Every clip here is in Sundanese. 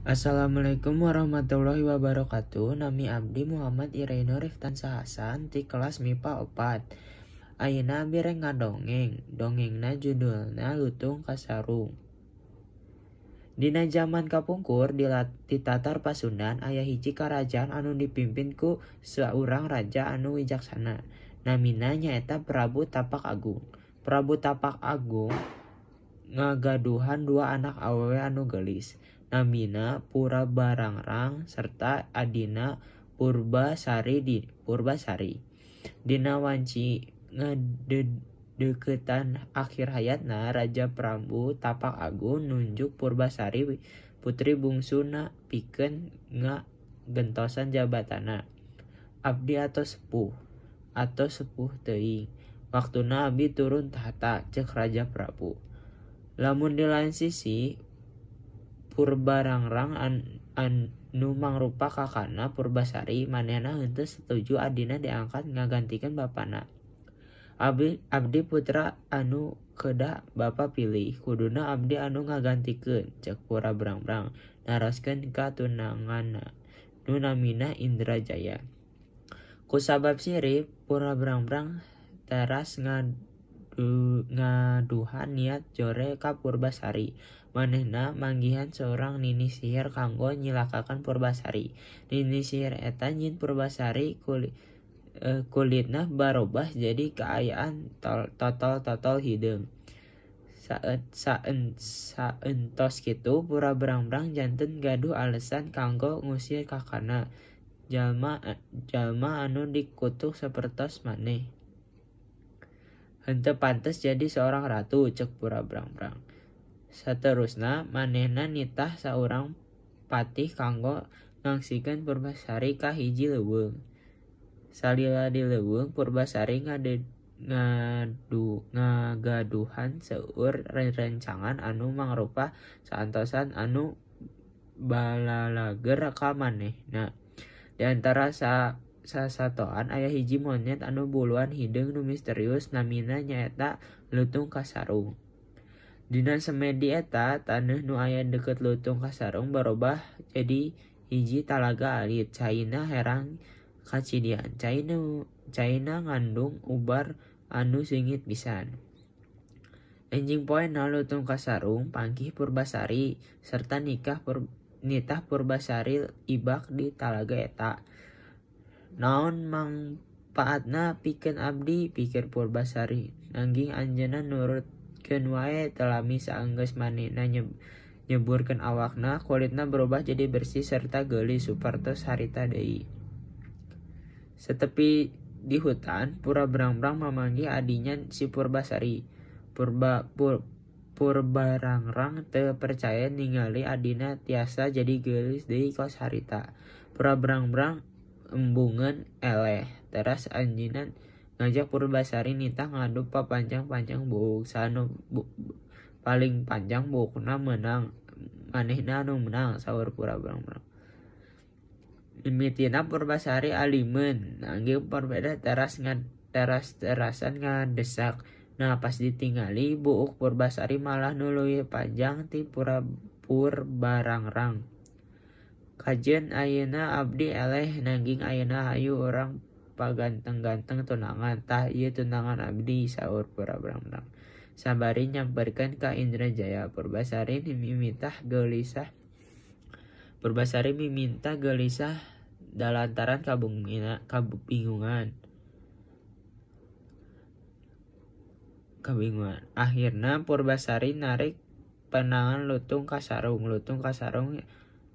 Assalamualaikum warahmatullahi wabarakatuh. Nami abdi Muhammad Iraino Riftansa Hasan ti kelas MIPA 4. Ayeuna abdi rek ngadongeng. Dongengna judulna Lutung Kasarung. Dina zaman kapungkur di Tatar Pasundan aya hiji karajaan anu dipimpin ku saurang raja anu wijaksana. Namina nyaeta Prabu Tapak Agung. Prabu Tapak Agung ngagaduhan dua anak awewe anu gelis. Namina Purabarangrang serta adina Purbasari. Dina wanci ngedeketan akhir hayatna Raja Prabu Tapak Agung nunjuk Purbasari putri bungsuna pikeun ngagentosan jabatana. Abdi atos sepuh teuing. Waktuna abdi turun tahta, cek Raja Prabu. Lamun di lain sisi Purbarangrang anu mangrupa kakana Purbasari manehna henteu setuju adina diangkat ngagantikeun bapana. Abdi putra anu kedah bapa pilih, kuduna abdi anu ngagantikeun, cek Purabrang-brang naroskeun ka tunanganna nu namina Indrajaya. Kusabab sirih Purabrang-brang teras ngaduhan niat jore ka Purbasari. Manehna manggihan seorang nini sihir kanggo nyilakakan Purbasari. Nini sihir eta nyin Purbasari kulitna barobah jadi kaayaan totol hideung. Saentos kitu Purabrang-brang janten gaduh alesan kanggo ngusir kakana. Jalma anu dikutuk sapertos maneh henteu pantes jadi seorang ratu, cek Purabrang-brang. Saterusna manehna nitah saurang patih kanggo ngangsikeun Purbasari ka hiji leuweung. Salila di leuweung Purbasari ngagaduhan seueur rencangan anu mangrupa saantosan anu balalager ka manehna. Di antara sasatoan aya hiji monyet anu buluan hideung nu misterius namina nyaeta Lutung Kasarung. Dina semedi eta taneuh nu aya deket Lutung Kasarung barobah jadi hiji talaga alit. Caina herang kacidian. Caina ngandung ubar anu seungit pisan. Enjing poena Lutung Kasarung panggih Purbasari serta nitah Purbasari ibak di talaga eta. Naon mangpaatna pikeun abdi, pikir Purbasari. Nanging anjeunna nurutkeun wae telami saenggeus manehna nyeburkeun awakna, kulitna berubah jadi bersih serta geulis supados harita deui. Setepi di hutan, Purabrang-brang mamanggih adinya si Purbasari. Purbarangrang teu percaya ningali adina tiasa jadi geulis deui kos harita. Purabrang-brang embungeun eleh. Teras anjeunna ngajak Purbasari nitah ngadu papanjang-panjang buuk. Sanu paling panjang buukna meunang. Manehna anu menang, saur Purabrang-brang. Mimitina Purbasari alimeun, nanging Purbeda terasan ngadesak. Nah pas ditingali buuk Purbasari malah nu leuwih panjang ti Purbarangrang. Kajeun ayeuna abdi eleh nanging ayeuna hayu urang paganteng-ganteng tunangan. Tah ieu tunangan abdi, saur Purabrang-brang. Sabari nyamperkeun ka Indrajaya. Purbasari miminta gelisah dalantaran kabingungan. Akhirna Purbasari narik penangan Lutung Kasarung. Lutung Kasarung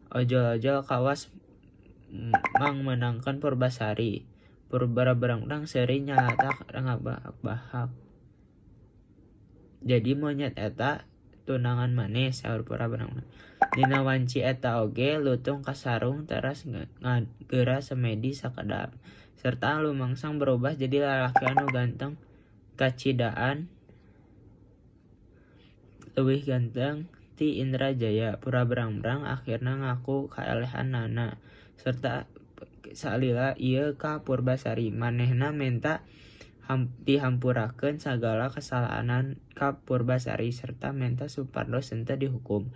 ojol-ojol kawas mangmenangkeun Purbasari. Purabrang-brang seuring nyalatak ngabahak. Jadi monyet eta tunangan maneh, saur Purabrang-brang. Dina wanci eta oge Lutung Kasarung teras ngageura semedi sakedap. Serta lumangsang berubah jadi lalaki anu ganteng kacidaan leuwih ganteng ti Indrajaya. Purabrang-brang akhirna ngaku kaelehanana serta salila ieu ka Purbasari. Manehna menta dihampurakeun sagala kasalahanan ka Purbasari serta menta supados henteu dihukum.